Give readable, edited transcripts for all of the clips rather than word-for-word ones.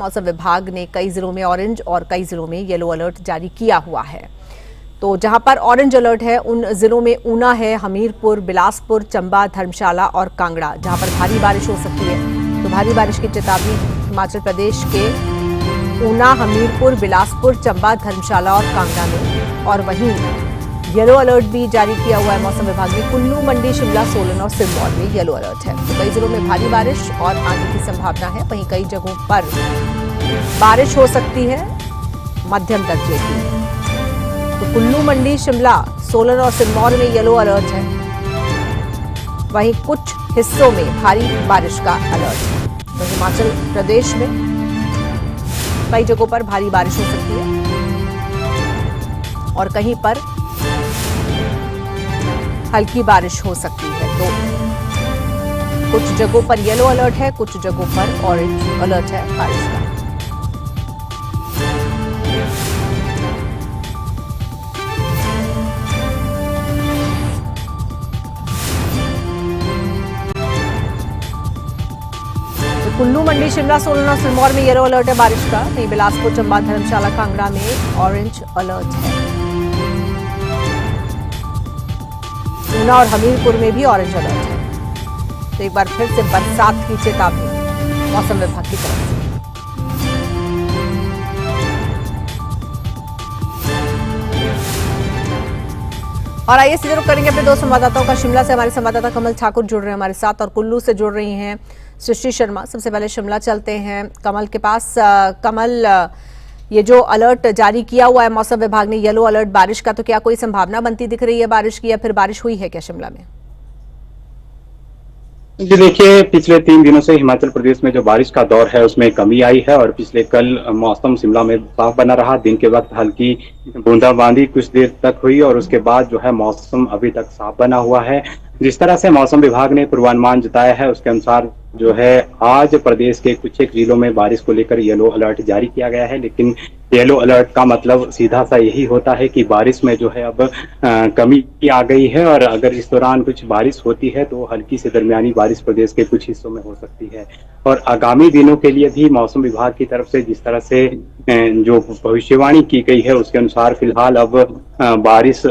मौसम विभाग ने कई जिलों में ऑरेंज और कई जिलों में येलो अलर्ट जारी किया हुआ है। तो जहां पर ऑरेंज अलर्ट है उन जिलों में ऊना है, हमीरपुर, बिलासपुर, चंबा, धर्मशाला और कांगड़ा, जहां पर भारी बारिश हो सकती है। तो भारी बारिश की चेतावनी हिमाचल प्रदेश के ऊना, हमीरपुर, बिलासपुर, चंबा, धर्मशाला और कांगड़ा में, और वहीं येलो अलर्ट भी जारी किया हुआ है मौसम विभाग ने। कुल्लू, मंडी, शिमला, सोलन और सिरमौर में येलो अलर्ट है। तो कई जिलों में भारी बारिश और आंधी की संभावना है। वहीं कई जगहों पर बारिश हो सकती है मध्यम दर्जे की। तो कुल्लू, मंडी, शिमला, सोलन और सिरमौर में येलो अलर्ट है। वहीं कुछ हिस्सों में भारी बारिश का अलर्ट है। तो हिमाचल प्रदेश में कई जगहों पर भारी बारिश हो सकती है और कहीं पर हल्की बारिश हो सकती है। तो कुछ जगहों पर येलो अलर्ट है, कुछ जगहों पर ऑरेंज अलर्ट है बारिश का। तो कुल्लू, मंडी, शिमला, सोलन और सिरमौर में येलो अलर्ट है बारिश का। नहीं, बिलासपुर, चंबा, धर्मशाला, कांगड़ा में ऑरेंज अलर्ट है। ऊना और हमीरपुर में भी ऑरेंज अलर्ट है। तो एक बार फिर से बरसात की चेतावनी मौसम विभाग की तरफ से। और आइए सीधे रुख करेंगे अपने दो संवाददाताओं का। शिमला से हमारे संवाददाता कमल ठाकुर जुड़ रहे हैं हमारे साथ और कुल्लू से जुड़ रही हैं सृष्टि शर्मा। सबसे पहले शिमला चलते हैं कमल के पास। कमल, ये जो अलर्ट जारी किया हुआ है मौसम विभाग ने, येलो अलर्ट बारिश का, तो क्या कोई संभावना बनती दिख रही है बारिश की, या फिर बारिश हुई है क्या शिमला में? जी देखिए, पिछले 3 दिनों से हिमाचल प्रदेश में जो बारिश का दौर है उसमें कमी आई है और पिछले कल मौसम शिमला में साफ बना रहा। दिन के वक्त हल्की बूंदाबांदी कुछ देर तक हुई और उसके बाद जो है मौसम अभी तक साफ बना हुआ है। जिस तरह से मौसम विभाग ने पूर्वानुमान जताया है उसके अनुसार जो है आज प्रदेश के कुछ एक जिलों में बारिश को लेकर येलो अलर्ट जारी किया गया है। लेकिन येलो अलर्ट का मतलब सीधा सा यही होता है कि बारिश में जो है अब कमी आ गई है और अगर इस दौरान कुछ बारिश होती है तो हल्की से दरमियानी बारिश प्रदेश के कुछ हिस्सों में हो सकती है। और आगामी दिनों के लिए भी मौसम विभाग की तरफ से जिस तरह से जो भविष्यवाणी की गई है उसके अनुसार फिलहाल अब बारिश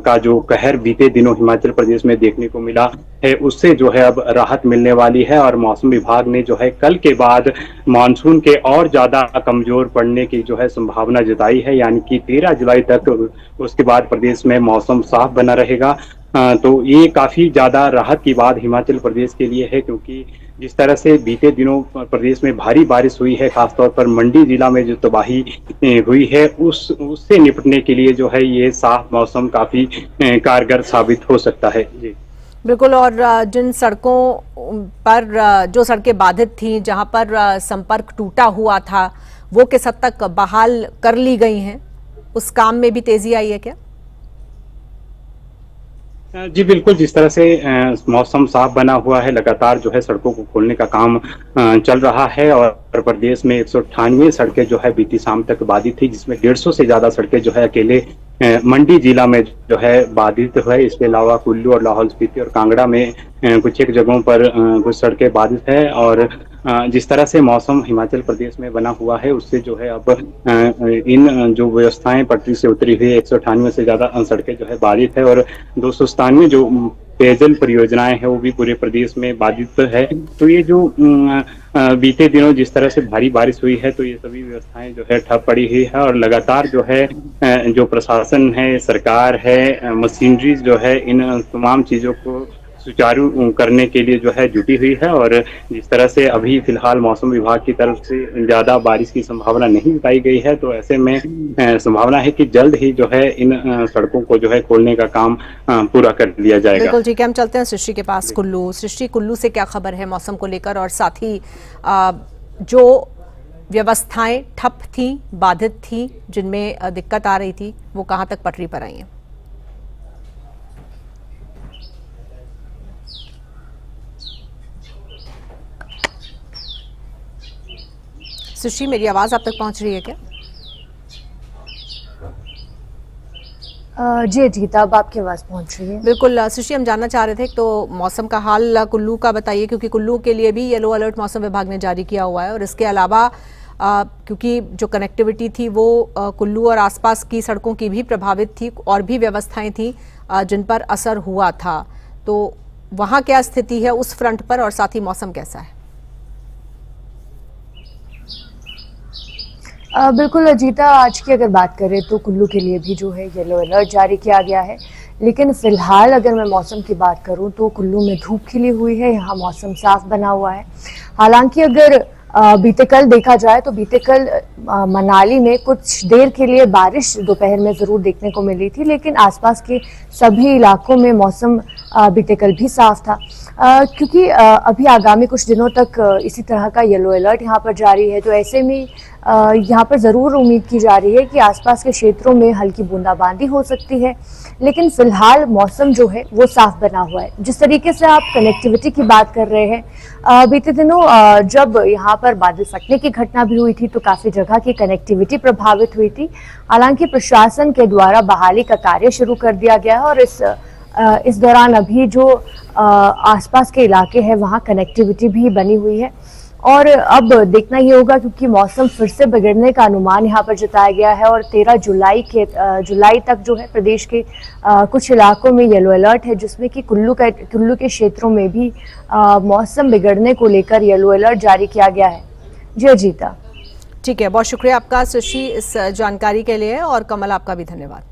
का जो कहर बीते दिनों हिमाचल प्रदेश में देखने को मिला है उससे जो है अब राहत मिलने वाली है। और मौसम विभाग ने जो है कल के बाद मानसून के और ज्यादा कमजोर पड़ने की जो है संभावना जताई है, यानी कि 13 जुलाई तक उसके बाद प्रदेश में मौसम साफ बना रहेगा। तो ये काफी ज्यादा राहत की बात हिमाचल प्रदेश के लिए है, क्योंकि जिस तरह से बीते दिनों प्रदेश में भारी बारिश हुई है, खासतौर पर मंडी जिला में जो तबाही हुई है उससे निपटने के लिए जो है ये साफ मौसम काफी कारगर साबित हो सकता है। जी बिल्कुल। और जिन सड़कों पर जो सड़कें बाधित थी, जहां पर संपर्क टूटा हुआ था, वो किस हद तक बहाल कर ली गई हैं? उस काम में भी तेजी आई है क्या? जी बिल्कुल, जिस तरह से मौसम साफ बना हुआ है, लगातार जो है सड़कों को खोलने का काम चल रहा है और प्रदेश में 198 सड़कें जो है बीती शाम तक बाधित थी, जिसमें 150 से ज्यादा सड़कें जो है अकेले मंडी जिला में जो है बाधित है। इसके अलावा कुल्लू और लाहौल स्पीति और कांगड़ा में कुछ एक जगहों पर कुछ सड़कें बाधित है। और जिस तरह से मौसम हिमाचल प्रदेश में बना हुआ है उससे जो है अब इन जो व्यवस्थाएं पटरी से उतरी हुई 198 से ज्यादा सड़कें जो है बाधित है और 297 जो पेयजल परियोजनाएं हैं वो भी पूरे प्रदेश में बाधित है। तो ये जो बीते दिनों जिस तरह से भारी बारिश हुई है तो ये सभी व्यवस्थाएं जो है ठप पड़ी हुई है और लगातार जो है जो प्रशासन है, सरकार है, मशीनरी जो है इन तमाम चीजों को सुचारू करने के लिए जो है जुटी हुई है। और जिस तरह से अभी फिलहाल मौसम विभाग की तरफ से ज्यादा बारिश की संभावना नहीं बताई गई है, तो ऐसे में संभावना है कि जल्द ही जो है इन सड़कों को जो है खोलने का काम पूरा कर लिया जाएगा। बिल्कुल ठीक है, हम चलते हैं सृष्टि के पास कुल्लू। सृष्टि, कुल्लू से क्या खबर है मौसम को लेकर, और साथ ही जो व्यवस्थाएं ठप थी, बाधित थी, जिनमें दिक्कत आ रही थी, वो कहाँ तक पटरी पर आई हैं? सृष्टि, मेरी आवाज आप तक पहुंच रही है क्या? जी जीता, अब आपकी आवाज पहुंच रही है। बिल्कुल सृष्टि, हम जानना चाह रहे थे तो मौसम का हाल कुल्लू का बताइए, क्योंकि कुल्लू के लिए भी येलो अलर्ट मौसम विभाग ने जारी किया हुआ है और इसके अलावा क्योंकि जो कनेक्टिविटी थी वो कुल्लू और आसपास की सड़कों की भी प्रभावित थी और भी व्यवस्थाएं थी जिन पर असर हुआ था। तो वहां क्या स्थिति है उस फ्रंट पर और साथ ही मौसम कैसा है? बिल्कुल अजीता, आज की अगर बात करें तो कुल्लू के लिए भी जो है येलो अलर्ट जारी किया गया है। लेकिन फिलहाल अगर मैं मौसम की बात करूं तो कुल्लू में धूप खिली हुई है, यहाँ मौसम साफ बना हुआ है। हालांकि अगर बीते कल देखा जाए तो बीते कल मनाली में कुछ देर के लिए बारिश दोपहर में जरूर देखने को मिली थी, लेकिन आसपास के सभी इलाकों में मौसम बीते कल भी साफ था। क्योंकि अभी आगामी कुछ दिनों तक इसी तरह का येलो अलर्ट यहाँ पर जारी है, तो ऐसे में यहाँ पर ज़रूर उम्मीद की जा रही है कि आसपास के क्षेत्रों में हल्की बूंदाबांदी हो सकती है। लेकिन फिलहाल मौसम जो है वो साफ बना हुआ है। जिस तरीके से आप कनेक्टिविटी की बात कर रहे हैं, बीते दिनों जब यहाँ पर बादल फटने की घटना भी हुई थी तो काफ़ी जगह की कनेक्टिविटी प्रभावित हुई थी। हालांकि प्रशासन के द्वारा बहाली का कार्य शुरू कर दिया गया है और इस दौरान अभी जो आसपास के इलाके हैं वहाँ कनेक्टिविटी भी बनी हुई है। और अब देखना ही होगा, क्योंकि मौसम फिर से बिगड़ने का अनुमान यहाँ पर जताया गया है और 13 जुलाई तक जो है प्रदेश के कुछ इलाकों में येलो अलर्ट है, जिसमें कि कुल्लू के क्षेत्रों में भी मौसम बिगड़ने को लेकर येलो अलर्ट जारी किया गया है। जी अजीता। ठीक है, बहुत शुक्रिया आपका शशि इस जानकारी के लिए, और कमल आपका भी धन्यवाद।